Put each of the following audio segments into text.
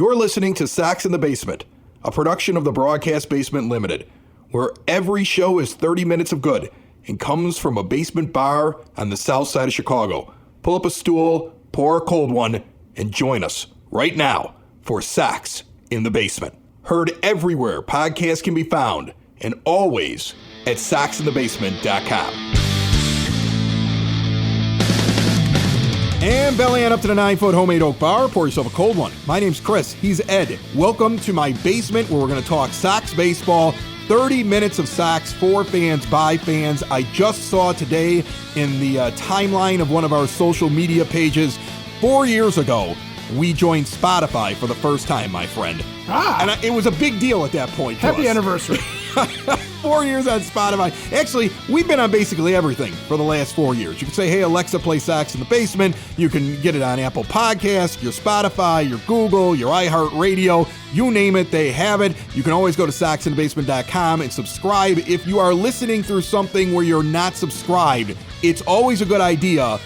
You're listening to Sox in the Basement, a production of the Broadcast Basement Limited, where every show is 30 minutes of good and comes from a basement bar on the south side of Chicago. Pull up a stool, pour a cold one, and join us right now for Sox in the Basement. Heard everywhere podcasts can be found, and always at soxinthebasement.com. And belly on up to the 9-foot homemade oak bar. Pour yourself a cold one. My name's Chris. He's Ed. Welcome to my basement where we're going to talk Sox baseball. 30 minutes of Sox for fans, by fans. I just saw today in the timeline of one of our social media pages, 4 years ago, we joined Spotify for the first time, my friend. And it was a big deal at that point. Happy anniversary. 4 years on Spotify. Actually, we've been on basically everything for the last 4 years. You can say, hey, Alexa, play Sox in the Basement. You can get it on Apple Podcasts, your Spotify, your Google, your iHeartRadio. You name it, they have it. You can always go to soxinthebasement.com and subscribe. If you are listening through something where you're not subscribed, it's always a good idea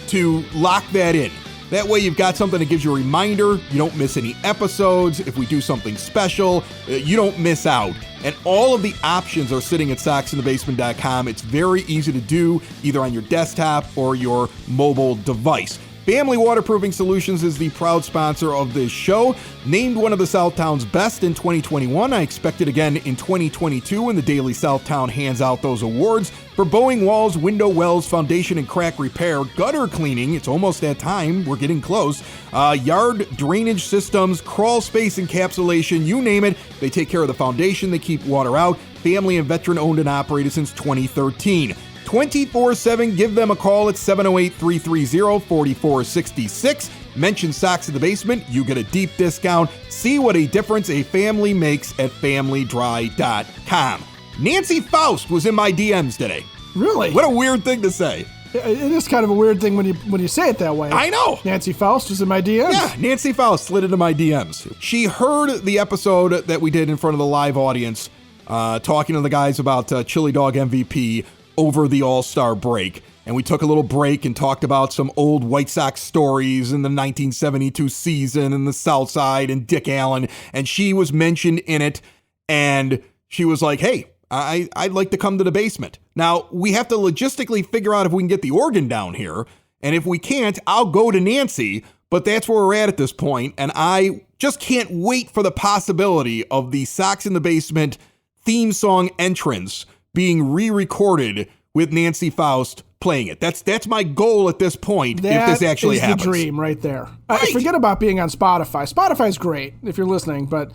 to lock that in. That way you've got something that gives you a reminder. You don't miss any episodes. If we do something special, you don't miss out. And all of the options are sitting at soxinthebasement.com. It's very easy to do, either on your desktop or your mobile device. Family Waterproofing Solutions is the proud sponsor of this show. Named one of the Southtown's best in 2021. I expect it again in 2022 when the Daily Southtown hands out those awards. For Bowing walls, window wells, foundation and crack repair, gutter cleaning, it's almost that time, we're getting close, yard drainage systems, crawl space encapsulation, you name it, they take care of the foundation, they keep water out. Family and veteran owned and operated since 2013. 24/7, give them a call at 708-330-4466. Mention Sox in the Basement, you get a deep discount. See what a difference a family makes at familydry.com. Nancy Faust was in my DMs today. Really? What a weird thing to say. It is kind of a weird thing when you say it that way. I know. Nancy Faust was in my DMs? Yeah, Nancy Faust slid into my DMs. She heard the episode that we did in front of the live audience, talking to the guys about Chili Dog MVP over the All-Star break. And we took a little break and talked about some old White Sox stories in the 1972 season and the South Side and Dick Allen. And she was mentioned in it. And she was like, hey, I'd like to come to the basement. Now, we have to logistically figure out if we can get the organ down here. And if we can't, I'll go to Nancy. But that's where we're at this point. And I just can't wait for the possibility of the Sox in the Basement theme song entrance being re-recorded with Nancy Faust playing it. That's my goal at this point, if this actually happens. That is the dream right there. Right. Forget about being on Spotify. Spotify's great if you're listening, but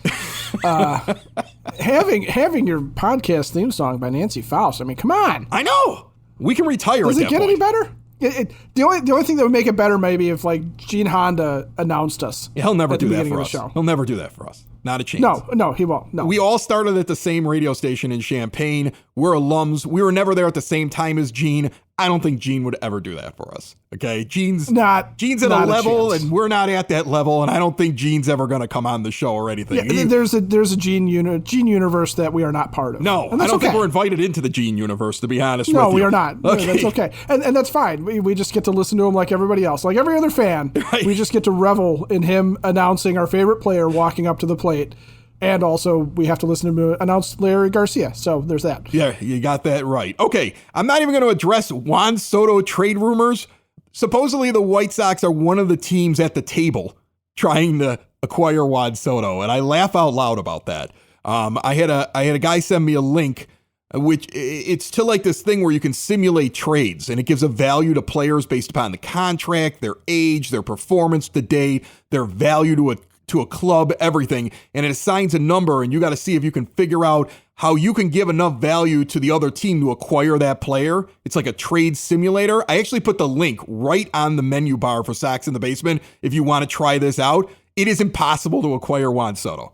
having your podcast theme song by Nancy Faust, I mean, come on. I know. We can retire Does at it that get point. any better? The only thing that would make it better maybe if like Gene Honda announced us. He'll never at the do that beginning for of us. the show. He'll never do that for us. Not a chance. No, he won't. No. We all started at the same radio station in Champaign. We're alums. We were never there at the same time as Gene. I don't think Gene would ever do that for us. Okay, Gene's at a level, and we're not at that level, and I don't think Gene's ever going to come on the show or anything. Yeah, there's a Gene universe that we are not part of. No, I don't think we're invited into the Gene universe, to be honest with you. No, we are not. Okay. That's okay, and that's fine. We just get to listen to him like everybody else, like every other fan. Right. We just get to revel in him announcing our favorite player walking up to the plate. And also, we have to listen to him announce Larry Garcia. So there's that. Yeah, you got that right. Okay, I'm not even going to address Juan Soto trade rumors. Supposedly, the White Sox are one of the teams at the table trying to acquire Juan Soto, and I laugh out loud about that. I had a guy send me a link, which it's to like this thing where you can simulate trades, and it gives a value to players based upon the contract, their age, their performance to date, their value to a club, everything, and it assigns a number, and you got to see if you can figure out how you can give enough value to the other team to acquire that player. It's like a trade simulator. I actually put the link right on the menu bar for Sox in the Basement if you want to try this out. It is impossible to acquire Juan Soto.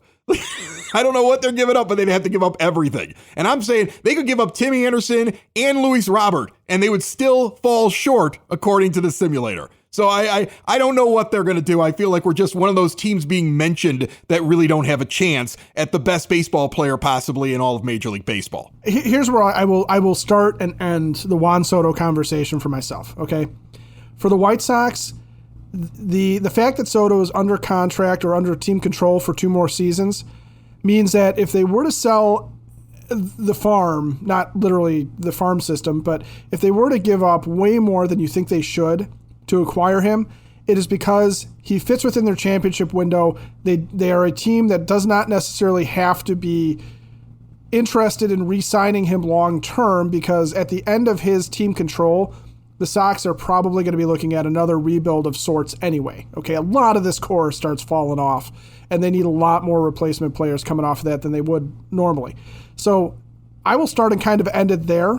I don't know what they're giving up, but they'd have to give up everything. And I'm saying they could give up Timmy Anderson and Luis Robert, and they would still fall short according to the simulator. So I don't know what they're going to do. I feel like we're just one of those teams being mentioned that really don't have a chance at the best baseball player possibly in all of Major League Baseball. Here's where I will start and end the Juan Soto conversation for myself, okay? For the White Sox, The fact that Soto is under contract or under team control for 2 more seasons means that if they were to sell the farm, not literally the farm system, but if they were to give up way more than you think they should to acquire him, it is because he fits within their championship window. They are a team that does not necessarily have to be interested in re-signing him long term, because at the end of his team control, the Sox are probably going to be looking at another rebuild of sorts anyway. Okay, a lot of this core starts falling off, and they need a lot more replacement players coming off of that than they would normally. So I will start and kind of end it there.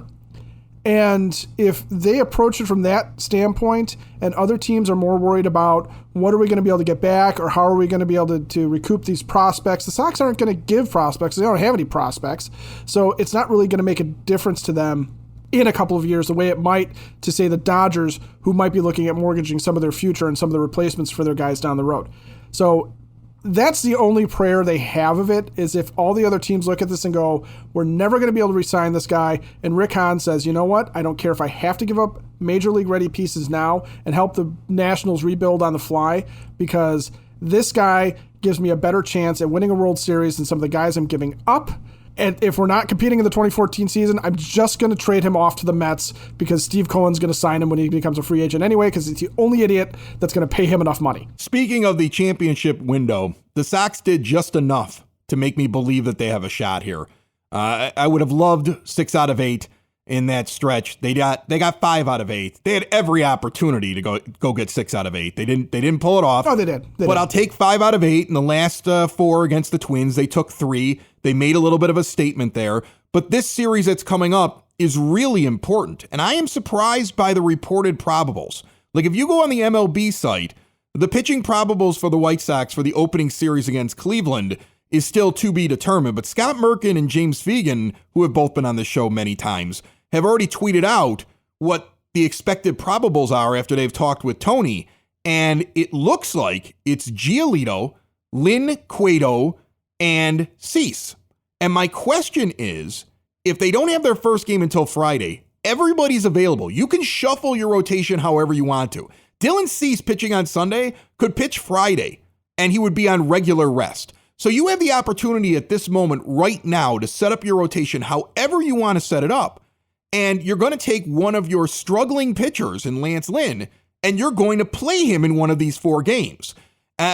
And if they approach it from that standpoint, and other teams are more worried about what are we going to be able to get back, or how are we going to be able to recoup these prospects, the Sox aren't going to give prospects. They don't have any prospects. So it's not really going to make a difference to them in a couple of years the way it might to, say, the Dodgers, who might be looking at mortgaging some of their future and some of the replacements for their guys down the road. So that's the only prayer they have of it, is if all the other teams look at this and go, we're never going to be able to re-sign this guy, and Rick Hahn says, you know what, I don't care if I have to give up major league ready pieces now and help the Nationals rebuild on the fly, because this guy gives me a better chance at winning a World Series than some of the guys I'm giving up. And if we're not competing in the 2014 season, I'm just going to trade him off to the Mets, because Steve Cohen's going to sign him when he becomes a free agent anyway, because he's the only idiot that's going to pay him enough money. Speaking of the championship window, the Sox did just enough to make me believe that they have a shot here. I would have loved 6 out of 8 in that stretch. They got 5 out of 8. They had every opportunity to go get 6 out of 8. They didn't pull it off. Oh, they did. But I'll take 5 out of 8. In the last 4 against the Twins, they took 3. They made a little bit of a statement there. But this series that's coming up is really important. And I am surprised by the reported probables. Like, if you go on the MLB site, the pitching probables for the White Sox for the opening series against Cleveland is still to be determined. But Scott Merkin and James Fegan, who have both been on the show many times, have already tweeted out what the expected probables are after they've talked with Tony. And it looks like it's Giolito, Lynn, Cueto, and Cease. And my question is, if they don't have their first game until Friday, everybody's available. You can shuffle your rotation however you want to. Dylan Cease pitching on Sunday could pitch Friday, and he would be on regular rest. So you have the opportunity at this moment right now to set up your rotation however you want to set it up. And you're going to take one of your struggling pitchers in Lance Lynn, and you're going to play him in one of these 4 games.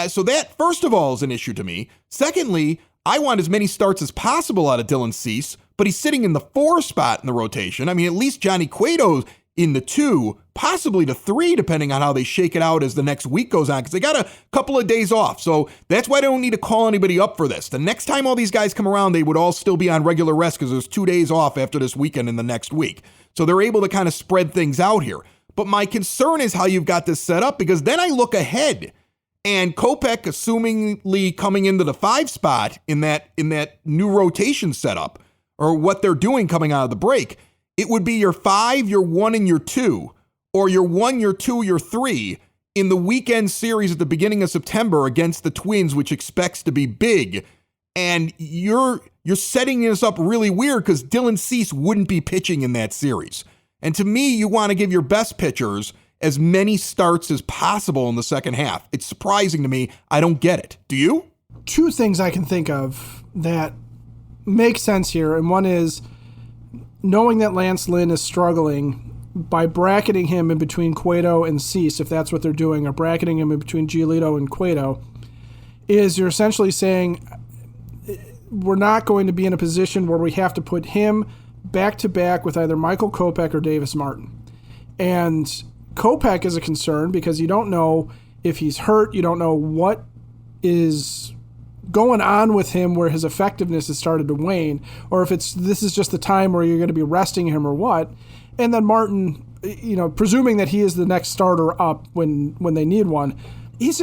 So that, first of all, is an issue to me. Secondly, I want as many starts as possible out of Dylan Cease, but he's sitting in the 4 spot in the rotation. I mean, at least Johnny Cueto's in the 2, possibly the 3, depending on how they shake it out as the next week goes on, because they got a couple of days off. So that's why they don't need to call anybody up for this. The next time all these guys come around, they would all still be on regular rest, because there's 2 days off after this weekend and the next week. So they're able to kind of spread things out here. But my concern is how you've got this set up, because then I look ahead, and Kopech, assumingly coming into the 5 spot in that new rotation setup, or what they're doing coming out of the break, it would be your 5, your 1, and your 2, or your 1, your 2, your 3 in the weekend series at the beginning of September against the Twins, which expects to be big. And you're setting this up really weird, because Dylan Cease wouldn't be pitching in that series. And to me, you want to give your best pitchers as many starts as possible in the second half. It's surprising to me. I don't get it. Do you? 2 things I can think of that make sense here. And one is knowing that Lance Lynn is struggling, by bracketing him in between Cueto and Cease, if that's what they're doing, or bracketing him in between Giolito and Cueto, is you're essentially saying we're not going to be in a position where we have to put him back-to-back with either Michael Kopech or Davis Martin. And Kopech is a concern because you don't know if he's hurt, you don't know what is going on with him where his effectiveness has started to wane, or if this is just the time where you're going to be resting him or what. And then Martin, presuming that he is the next starter up when they need one, he's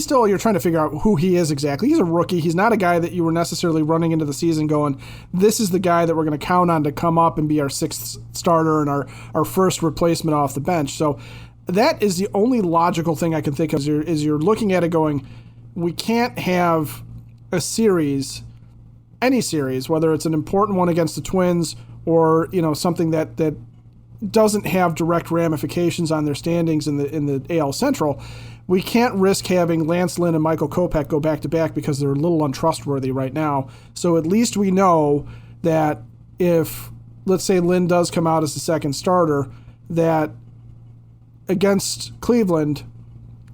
still, you're trying to figure out who he is exactly. He's a rookie. He's not a guy that you were necessarily running into the season going, this is the guy that we're going to count on to come up and be our 6th starter and our first replacement off the bench. So that is the only logical thing I can think of is you're looking at it going, we can't have a series, any series, whether it's an important one against the Twins or something that doesn't have direct ramifications on their standings in the AL Central, we can't risk having Lance Lynn and Michael Kopech go back-to-back because they're a little untrustworthy right now. So at least we know that if, let's say, Lynn does come out as the second starter, that against Cleveland,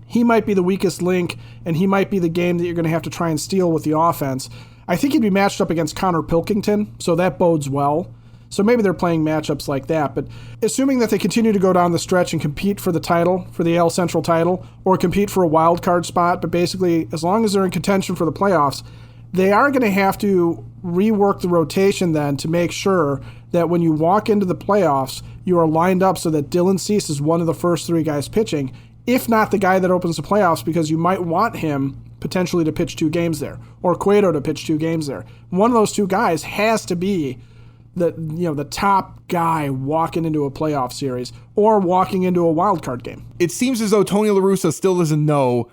he might be the weakest link, and he might be the game that you're going to have to try and steal with the offense. I think he'd be matched up against Connor Pilkington, so that bodes well. So maybe they're playing matchups like that. But assuming that they continue to go down the stretch and compete for the title, for the AL Central title, or compete for a wild card spot, but basically as long as they're in contention for the playoffs, they are going to have to rework the rotation then to make sure that when you walk into the playoffs, you are lined up so that Dylan Cease is one of the first three guys pitching, if not the guy that opens the playoffs, because you might want him potentially to pitch 2 games there, or Cueto to pitch 2 games there. One of those 2 guys has to be the top guy walking into a playoff series or walking into a wild card game. It seems as though Tony La Russa still doesn't know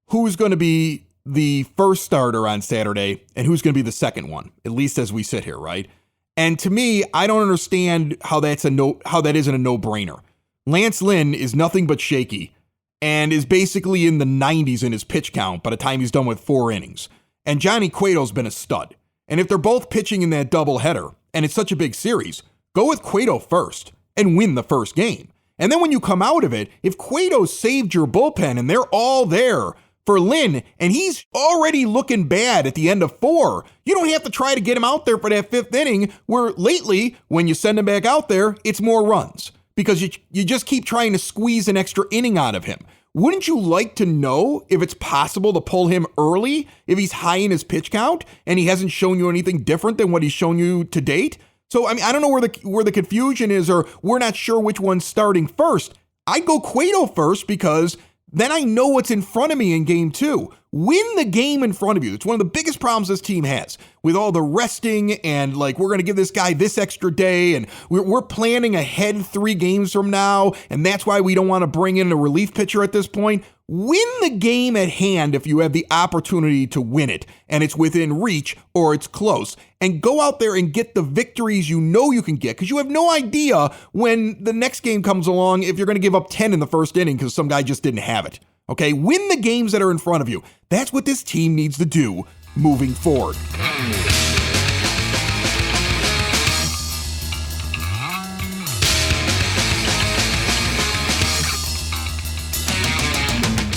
who's going to be the first starter on Saturday and who's going to be the second one, at least as we sit here, right? And to me, I don't understand how that isn't a no-brainer. Lance Lynn is nothing but shaky and is basically in the 90s in his pitch count by the time he's done with 4 innings. And Johnny Cueto's been a stud. And if they're both pitching in that doubleheader, and it's such a big series, go with Cueto first and win the first game. And then when you come out of it, if Cueto saved your bullpen and they're all there for Lynn, and he's already looking bad at the end of 4, you don't have to try to get him out there for that 5th inning, where lately, when you send him back out there, it's more runs. Because you just keep trying to squeeze an extra inning out of him. Wouldn't you like to know if it's possible to pull him early if he's high in his pitch count and he hasn't shown you anything different than what he's shown you to date? So, I mean, I don't know where the confusion is, or we're not sure which one's starting first. I'd go Cueto first because then I know what's in front of me in game 2. Win the game in front of you. It's one of the biggest problems this team has with all the resting and we're going to give this guy this extra day and we're planning ahead 3 games from now. And that's why we don't want to bring in a relief pitcher at this point. Win the game at hand if you have the opportunity to win it and it's within reach or it's close, and go out there and get the victories you know you can get, because you have no idea when the next game comes along if you're going to give up 10 in the first inning because some guy just didn't have it. Okay, win the games that are in front of you. That's what this team needs to do moving forward.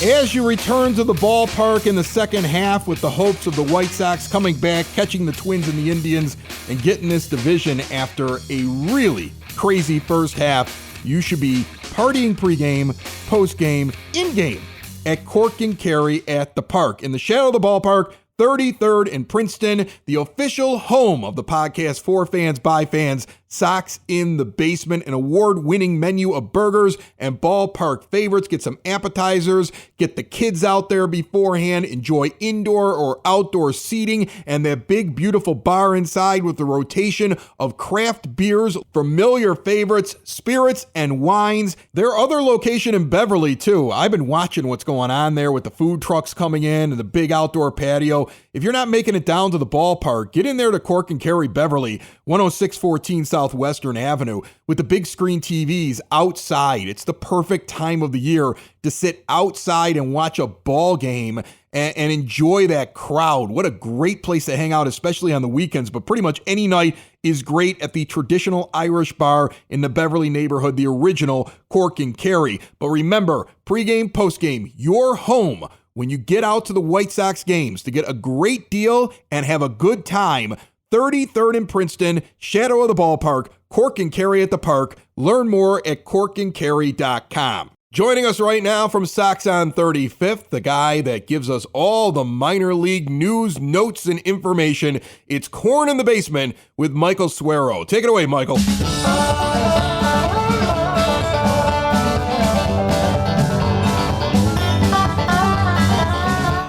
As you return to the ballpark in the second half with the hopes of the White Sox coming back, catching the Twins and the Indians, and getting this division after a really crazy first half, you should be partying pregame, postgame, in-game at Cork and Kerry at the Park. In the shadow of the ballpark, 33rd and Princeton, the official home of the podcast for fans, by fans, Sox in the Basement, an award-winning menu of burgers and ballpark favorites. Get some appetizers, get the kids out there beforehand, enjoy indoor or outdoor seating, and that big, beautiful bar inside with the rotation of craft beers, familiar favorites, spirits, and wines. Their other location in Beverly, too. I've been watching what's going on there with the food trucks coming in and the big outdoor patio. If you're not making it down to the ballpark, get in there to Cork and Kerry Beverly, 10614 Southwestern Avenue, with the big screen TVs outside. It's the perfect time of the year to sit outside and watch a ball game and enjoy that crowd. What a great place to hang out, especially on the weekends, but pretty much any night is great at the traditional Irish bar in the Beverly neighborhood, the original Cork and Kerry. But remember, pregame, postgame, your home when you get out to the White Sox games to get a great deal and have a good time. 33rd and Princeton, shadow of the ballpark, Cork and Kerry at the Park. Learn more at corkandkerry.com. Joining us right now from Sox on 35th, the guy that gives us all the minor league news, notes, and information. It's Corn in the Basement with Michael Suero. Take it away, Michael.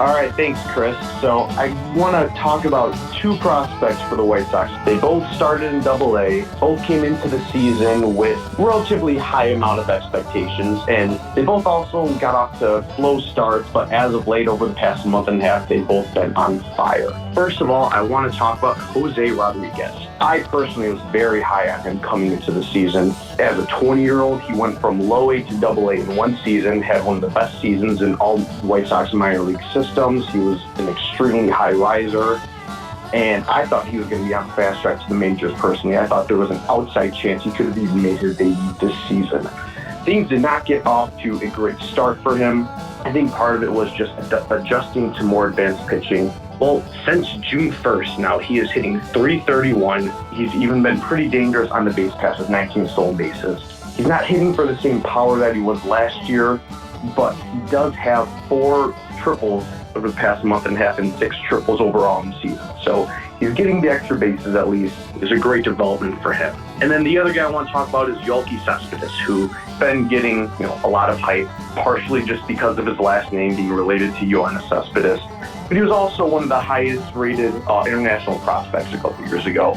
All right, thanks, Chris. So I want to talk about two prospects for the White Sox. They both started in Double-A, both came into the season with relatively high amount of expectations, and they both also got off to slow starts, but as of late, over the past month and a half, they've both been on fire. First of all, I want to talk about Jose Rodriguez. I personally was very high on him coming into the season. As a 20-year-old, he went from low A to Double-A in one season, had one of the best seasons in all White Sox minor league systems. He was an extremely high riser, and I thought he was going to be on the fast track to the majors personally. I thought there was an outside chance he could have even made his debut this season. Things did not get off to a great start for him. I think part of it was just adjusting to more advanced pitching. Well, since June 1st now, he is hitting .331. He's even been pretty dangerous on the base pass with 19 stolen bases. He's not hitting for the same power that he was last year, but he does have 4 triples over the past month and a half and 6 triples overall in the season. So he's getting the extra bases at least. It's a great development for him. And then the other guy I want to talk about is Yoelqui Cespedes, who's been getting a lot of hype, partially just because of his last name being related to Yoenis Cespedes. But he was also one of the highest rated international prospects a couple years ago.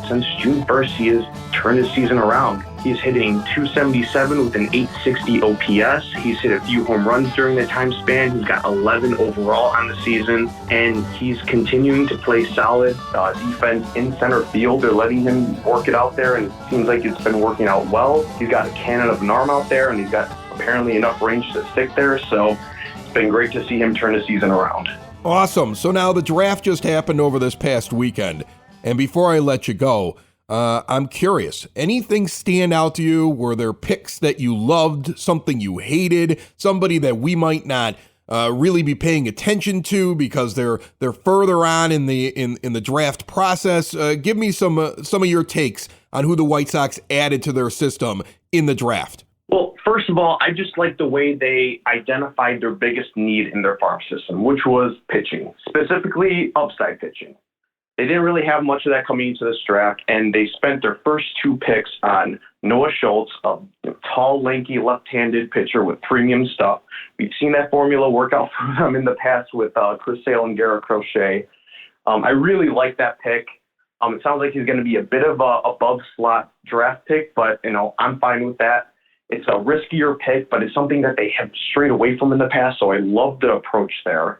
Since June 1st, he has turned his season around. He's hitting .277 with an .860 OPS. He's hit a few home runs during that time span. He's got 11 overall on the season, and he's continuing to play solid defense in center field. They're letting him work it out there, and it seems like it's been working out well. He's got a cannon of an arm out there, and he's got apparently enough range to stick there, so it's been great to see him turn his season around. Awesome. So now the draft just happened over this past weekend, and before I let you go, I'm curious, anything stand out to you? Were there picks that you loved, something you hated, somebody that we might not really be paying attention to because they're further on in the draft process? Give me some of your takes on who the White Sox added to their system in the draft. Well, first of all, I just like the way they identified their biggest need in their farm system, which was pitching, specifically upside pitching. They didn't really have much of that coming into this draft, and they spent their first 2 picks on Noah Schultz, a tall, lanky, left-handed pitcher with premium stuff. We've seen that formula work out for them in the past with Chris Sale and Garrett Crochet. I really like that pick. It sounds like he's going to be a bit of a above-slot draft pick, but I'm fine with that. It's a riskier pick, but it's something that they have strayed away from in the past, so I love the approach there.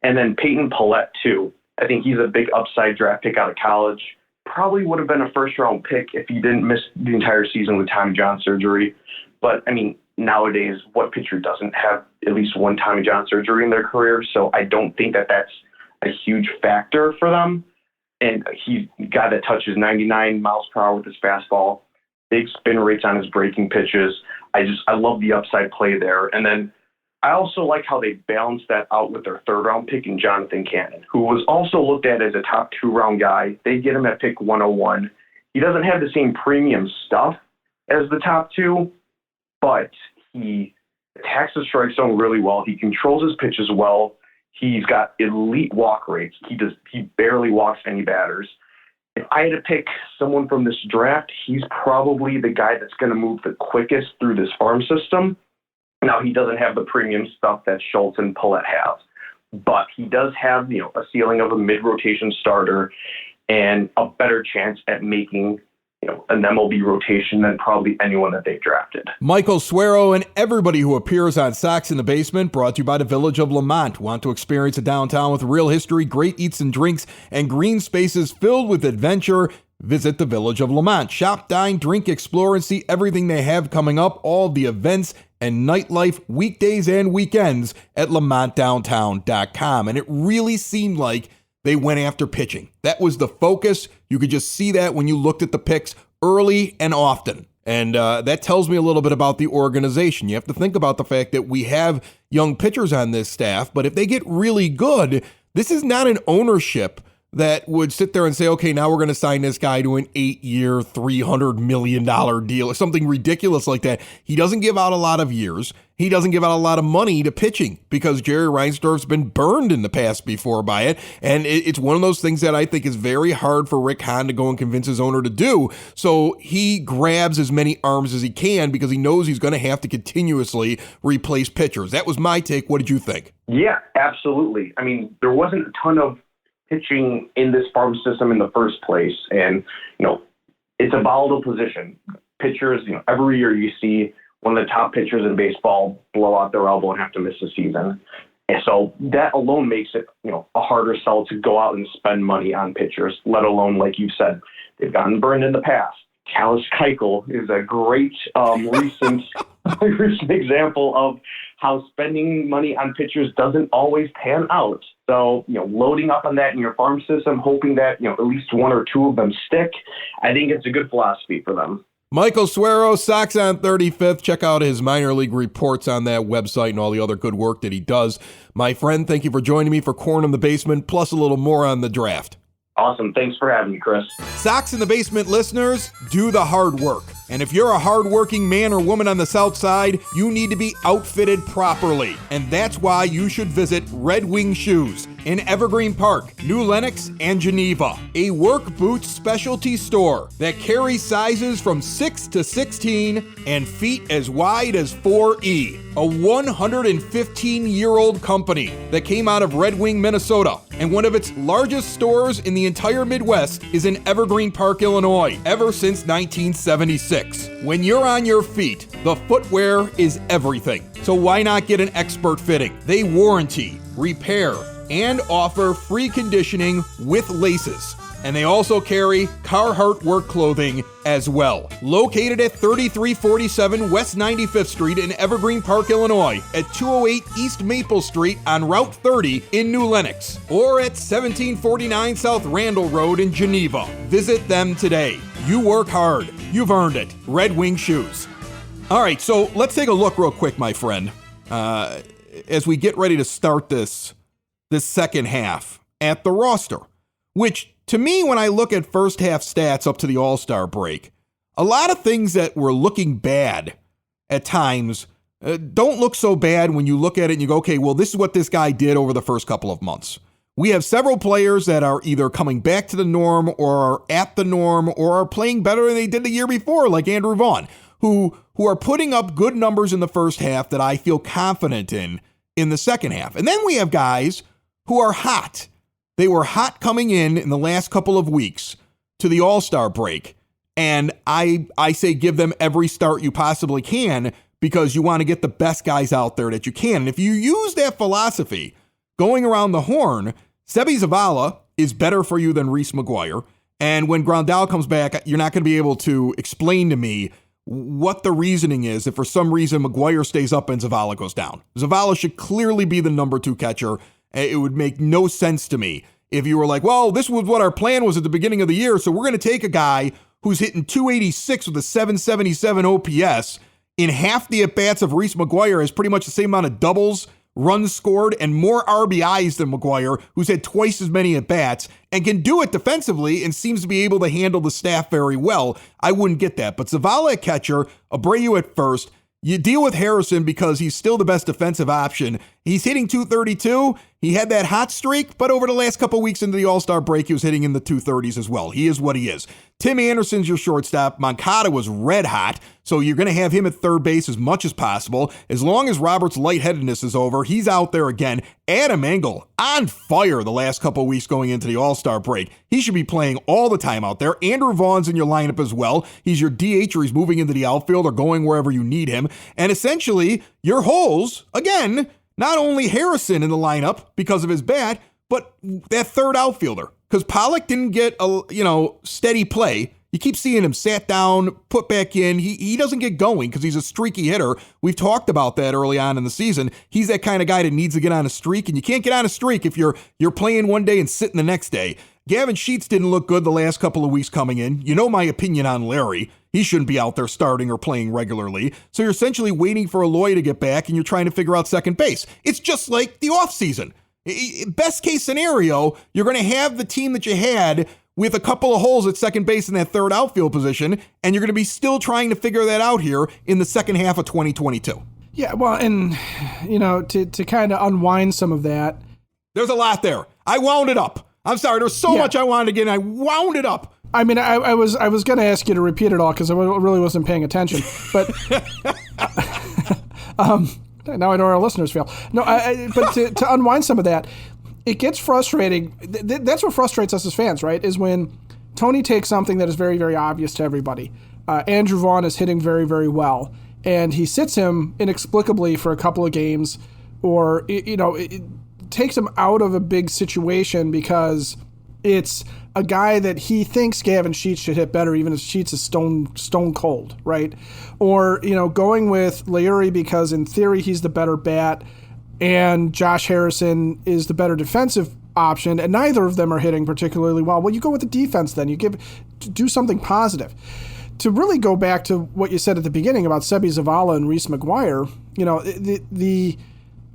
And then Peyton Pallette, too. I think he's a big upside draft pick out of college. Probably would have been a first-round pick if he didn't miss the entire season with Tommy John surgery. But, nowadays, what pitcher doesn't have at least one Tommy John surgery in their career? So I don't think that that's a huge factor for them. And he's a guy that touches 99 miles per hour with his fastball, big spin rates on his breaking pitches. I love the upside play there. And then I also like how they balanced that out with their 3rd-round pick in Jonathan Cannon, who was also looked at as a top 2-round guy. They get him at pick 101. He doesn't have the same premium stuff as the top 2, but he attacks the strike zone really well. He controls his pitches well. He's got elite walk rates. He barely walks any batters. If I had to pick someone from this draft, he's probably the guy that's going to move the quickest through this farm system. Now, he doesn't have the premium stuff that Schultz and Pallette have, but he does have, a ceiling of a mid-rotation starter and a better chance at making, an MLB rotation than probably anyone that they've drafted. Michael Suero and everybody who appears on Sox in the Basement, brought to you by the Village of Lamont. Want to experience a downtown with real history, great eats and drinks, and green spaces filled with adventure? Visit the Village of Lamont. Shop, dine, drink, explore, and see everything they have coming up, all the events and nightlife weekdays and weekends at lamontdowntown.com. And it really seemed like they went after pitching. That was the focus. You could just see that when you looked at the picks early and often. And that tells me a little bit about the organization. You have to think about the fact that we have young pitchers on this staff, but if they get really good, this is not an ownership that would sit there and say, okay, now we're going to sign this guy to an 8-year, $300 million deal or something ridiculous like that. He doesn't give out a lot of years. He doesn't give out a lot of money to pitching because Jerry Reinsdorf's been burned in the past before by it. And it's one of those things that I think is very hard for Rick Hahn to go and convince his owner to do. So he grabs as many arms as he can because he knows he's going to have to continuously replace pitchers. That was my take. What did you think? Yeah, absolutely. I mean, there wasn't a ton of pitching in this farm system in the first place. And, it's a volatile position. Pitchers, every year you see one of the top pitchers in baseball blow out their elbow and have to miss a season. And so that alone makes it, a harder sell to go out and spend money on pitchers, let alone, like you said, they've gotten burned in the past. Dallas Keuchel is a great recent example of how spending money on pitchers doesn't always pan out. So, loading up on that in your farm system, hoping that, at least one or two of them stick, I think it's a good philosophy for them. Michael Suero, Sox on 35th. Check out his minor league reports on that website and all the other good work that he does. My friend, thank you for joining me for Corn in the Basement, plus a little more on the draft. Awesome. Thanks for having me, Chris. Sox in the Basement listeners, do the hard work. And if you're a hardworking man or woman on the South Side, you need to be outfitted properly. And that's why you should visit Red Wing Shoes in Evergreen Park, New Lenox, and Geneva. A work boots specialty store that carries sizes from 6 to 16 and feet as wide as 4E. A 115-year-old company that came out of Red Wing, Minnesota. And one of its largest stores in the entire Midwest is in Evergreen Park, Illinois, ever since 1976. When you're on your feet, the footwear is everything. So why not get an expert fitting? They warranty, repair, and offer free conditioning with laces. And they also carry Carhartt work clothing as well. Located at 3347 West 95th Street in Evergreen Park, Illinois, at 208 East Maple Street on Route 30 in New Lenox, or at 1749 South Randall Road in Geneva. Visit them today. You work hard. You've earned it. Red Wing Shoes. All right, so let's take a look real quick, my friend, as we get ready to start this second half at the roster, which to me, when I look at first half stats up to the All-Star break, a lot of things that were looking bad at times don't look so bad when you look at it and you go, okay, well, this is what this guy did over the first couple of months. We have several players that are either coming back to the norm or are at the norm or are playing better than they did the year before, like Andrew Vaughn, who are putting up good numbers in the first half that I feel confident in the second half. And then we have guys who are hot. They were hot coming in the last couple of weeks to the All-Star break. And I say give them every start you possibly can because you want to get the best guys out there that you can. And if you use that philosophy going around the horn, Seby Zavala is better for you than Reese McGuire. And when Grandal comes back, you're not going to be able to explain to me what the reasoning is if for some reason McGuire stays up and Zavala goes down. Zavala should clearly be the number 2 catcher. It would make no sense to me if you were like, well, this was what our plan was at the beginning of the year, so we're going to take a guy who's hitting 286 with a 777 OPS in half the at-bats of Reese McGuire has pretty much the same amount of doubles, runs scored, and more RBIs than McGuire, who's had twice as many at-bats, and can do it defensively and seems to be able to handle the staff very well. I wouldn't get that. But Zavala at catcher, Abreu at first, you deal with Harrison because he's still the best defensive option. He's hitting 232. He had that hot streak, but over the last couple of weeks into the All-Star break, he was hitting in the 230s as well. He is what he is. Tim Anderson's your shortstop. Moncada was red hot, so you're going to have him at third base as much as possible. As long as Robert's lightheadedness is over, he's out there again. Adam Engel on fire the last couple of weeks going into the All-Star break. He should be playing all the time out there. Andrew Vaughn's in your lineup as well. He's your DH or he's moving into the outfield or going wherever you need him. And essentially, your holes, again, not only Harrison in the lineup because of his bat, but that third outfielder. Because Pollock didn't get a steady play. You keep seeing him sat down, put back in. He doesn't get going because he's a streaky hitter. We've talked about that early on in the season. He's that kind of guy that needs to get on a streak, and you can't get on a streak if you're playing one day and sitting the next day. Gavin Sheets didn't look good the last couple of weeks coming in. You know my opinion on Larry. He shouldn't be out there starting or playing regularly. So you're essentially waiting for Eloy to get back and you're trying to figure out second base. It's just like the offseason. Best case scenario, you're going to have the team that you had with a couple of holes at second base in that third outfield position, and you're going to be still trying to figure that out here in the second half of 2022. Yeah, well, and, to kind of unwind some of that. There's a lot there. I wound it up. I'm sorry. There's so much I wanted to get, and I wound it up. I mean, I was going to ask you to repeat it all because I really wasn't paying attention. But now I know our listeners feel. No, but to unwind some of that, it gets frustrating. That's what frustrates us as fans, right? Is when Tony takes something that is very, very obvious to everybody. Andrew Vaughn is hitting very, very well, and he sits him inexplicably for a couple of games, or it takes him out of a big situation because it's a guy that he thinks Gavin Sheets should hit better, even if Sheets is stone cold, right? Or, going with Leury because in theory he's the better bat and Josh Harrison is the better defensive option, and neither of them are hitting particularly well. Well, you go with the defense then. You do something positive. To really go back to what you said at the beginning about Seby Zavala and Reese McGuire, the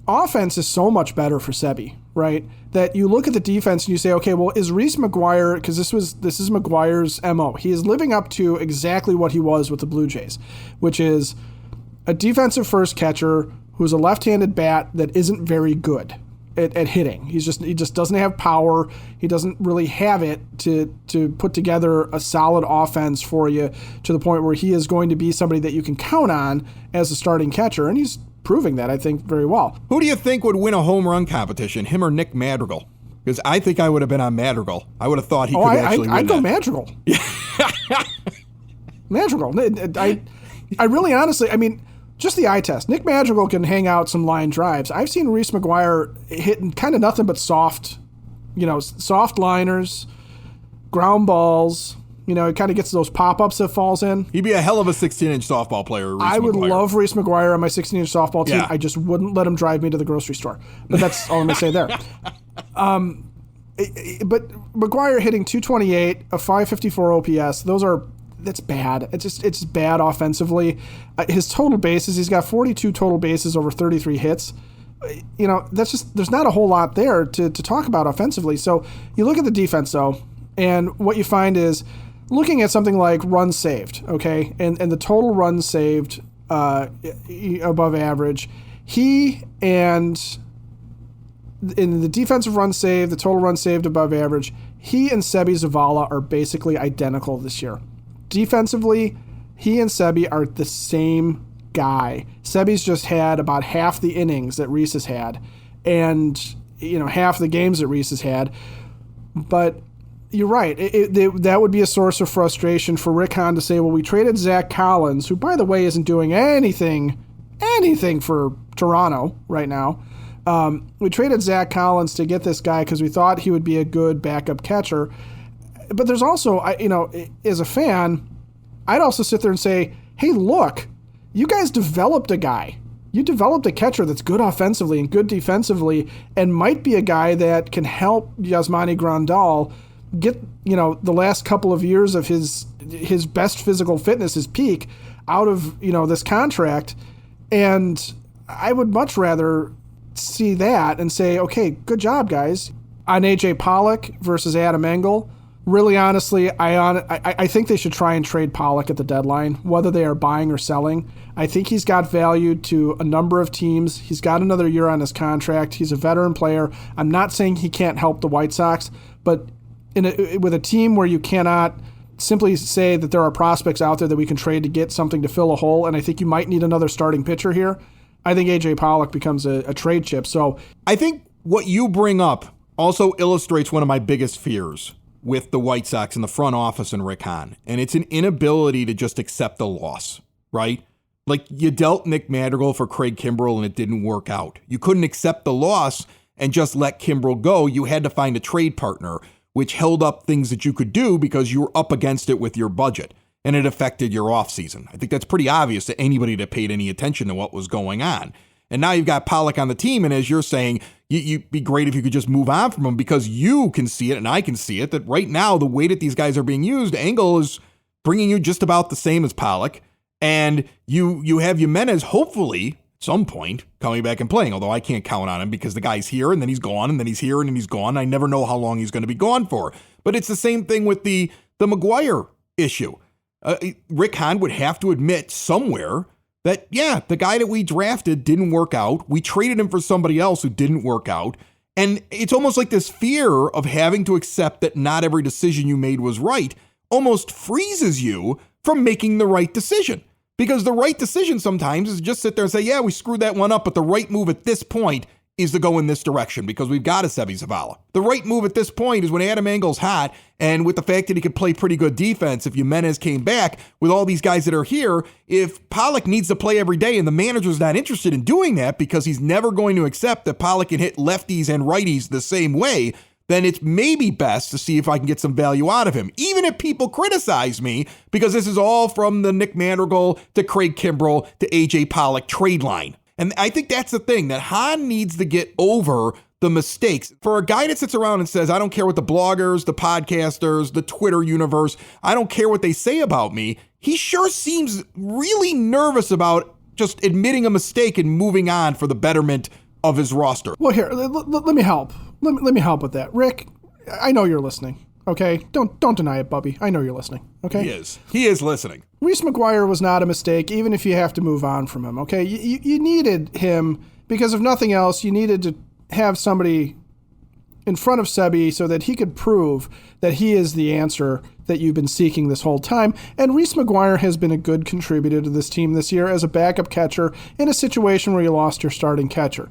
offense is so much better for Seby, right? That you look at the defense and you say, okay, well, is Reese McGuire, because this is McGuire's MO. He is living up to exactly what he was with the Blue Jays, which is a defensive first catcher who's a left-handed bat that isn't very good at hitting. He just doesn't have power. He doesn't really have it to put together a solid offense for you to the point where he is going to be somebody that you can count on as a starting catcher, and he's proving that, I think, very well. Who do you think would win a home run competition, him or Nick Madrigal? Because I think I would have been on Madrigal. I would have thought he could actually win I'd go Madrigal. Madrigal. I really honestly, just the eye test. Nick Madrigal can hang out some line drives. I've seen Reese McGuire hitting kind of nothing but soft liners, ground balls. It kind of gets those pop-ups that falls in. He'd be a hell of a 16-inch softball player, Reese I would McGuire. love Reese McGuire on my 16-inch softball team. Yeah. I just wouldn't let him drive me to the grocery store. But that's all I'm going to say there. But McGuire hitting 228, a 554 OPS, that's bad. It's bad offensively. His total bases, he's got 42 total bases over 33 hits. There's not a whole lot there to talk about offensively. So you look at the defense, though, and what you find is looking at something like runs saved, okay, and the total runs saved above average, he and in the defensive run saved, the total run saved above average, he and Seby Zavala are basically identical this year. Defensively, he and Seby are the same guy. Seby's just had about half the innings that Reese has had, and half the games that Reese has had. But you're right. That would be a source of frustration for Rick Hahn to say, well, we traded Zach Collins, who, by the way, isn't doing anything for Toronto right now. We traded Zach Collins to get this guy because we thought he would be a good backup catcher. But there's also, as a fan, I'd also sit there and say, hey, look, you guys developed a guy. You developed a catcher that's good offensively and good defensively and might be a guy that can help Yasmani Grandal get, the last couple of years of his best physical fitness, his peak, out of, this contract. And I would much rather see that and say, okay, good job, guys. On A.J. Pollock versus Adam Engel, really honestly, I think they should try and trade Pollock at the deadline, whether they are buying or selling. I think he's got value to a number of teams. He's got another year on his contract. He's a veteran player. I'm not saying he can't help the White Sox, but with a team where you cannot simply say that there are prospects out there that we can trade to get something to fill a hole, and I think you might need another starting pitcher here, I think A.J. Pollock becomes a trade chip. So I think what you bring up also illustrates one of my biggest fears with the White Sox and the front office and Rick Hahn, and it's an inability to just accept the loss, right? Like, you dealt Nick Madrigal for Craig Kimbrell and it didn't work out. You couldn't accept the loss and just let Kimbrell go. You had to find a trade partner, which held up things that you could do because you were up against it with your budget, and it affected your offseason. I think that's pretty obvious to anybody that paid any attention to what was going on. And now you've got Pollock on the team, and as you're saying, you'd be great if you could just move on from him because you can see it and I can see it, that right now the way that these guys are being used, Engel is bringing you just about the same as Pollock, and you have Jimenez hopefully some point coming back and playing, although I can't count on him because the guy's here and then he's gone and then he's here and then he's gone. I never know how long he's going to be gone for. But it's the same thing with the McGuire issue. Rick Hahn would have to admit somewhere that, yeah, the guy that we drafted didn't work out. We traded him for somebody else who didn't work out. And it's almost like this fear of having to accept that not every decision you made was right almost freezes you from making the right decision. Because the right decision sometimes is just sit there and say, yeah, we screwed that one up, but the right move at this point is to go in this direction because we've got a Seby Zavala. The right move at this point is when Adam Engel's hot, and with the fact that he could play pretty good defense if Jimenez came back, with all these guys that are here, if Pollock needs to play every day and the manager's not interested in doing that because he's never going to accept that Pollock can hit lefties and righties the same way, then it's maybe best to see if I can get some value out of him, even if people criticize me, because this is all from the Nick Madrigal to Craig Kimbrell to AJ Pollock trade line. And I think that's the thing, that Hahn needs to get over the mistakes. For a guy that sits around and says, I don't care what the bloggers, the podcasters, the Twitter universe, I don't care what they say about me, he sure seems really nervous about just admitting a mistake and moving on for the betterment of his roster. Well, here, let me help. Let me help with that. Rick, I know you're listening, okay? Don't deny it, Bubby. I know you're listening, okay? He is listening. Reese McGuire was not a mistake, even if you have to move on from him, okay? You needed him because, if nothing else, you needed to have somebody in front of Seby so that he could prove that he is the answer that you've been seeking this whole time. And Reese McGuire has been a good contributor to this team this year as a backup catcher in a situation where you lost your starting catcher.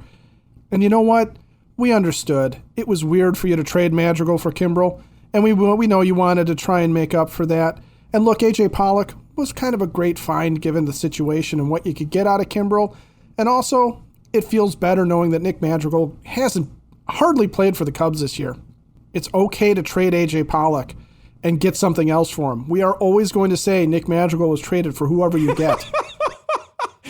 And you know what? We understood. It was weird for you to trade Madrigal for Kimbrell, and we know you wanted to try and make up for that. And look, AJ Pollock was kind of a great find given the situation and what you could get out of Kimbrell. And also, it feels better knowing that Nick Madrigal hasn't hardly played for the Cubs this year. It's okay to trade AJ Pollock and get something else for him. We are always going to say Nick Madrigal was traded for whoever you get.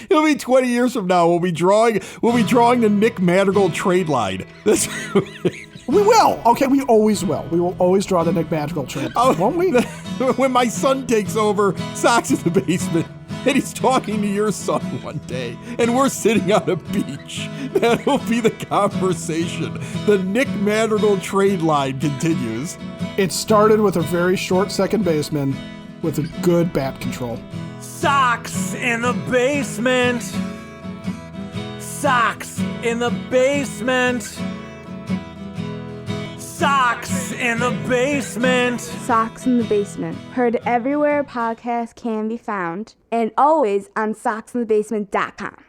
It'll be 20 years from now. We'll be drawing the Nick Madrigal trade line. We will. Okay, we always will. We will always draw the Nick Madrigal trade line, won't we? When my son takes over Sox in the Basement and he's talking to your son one day and we're sitting on a beach, that'll be the conversation. The Nick Madrigal trade line continues. It started with a very short second baseman with a good bat control. Sox in the basement. Sox in the basement. Sox in the basement. Sox in the Basement. Heard everywhere podcasts can be found and always on soxinthebasement.com.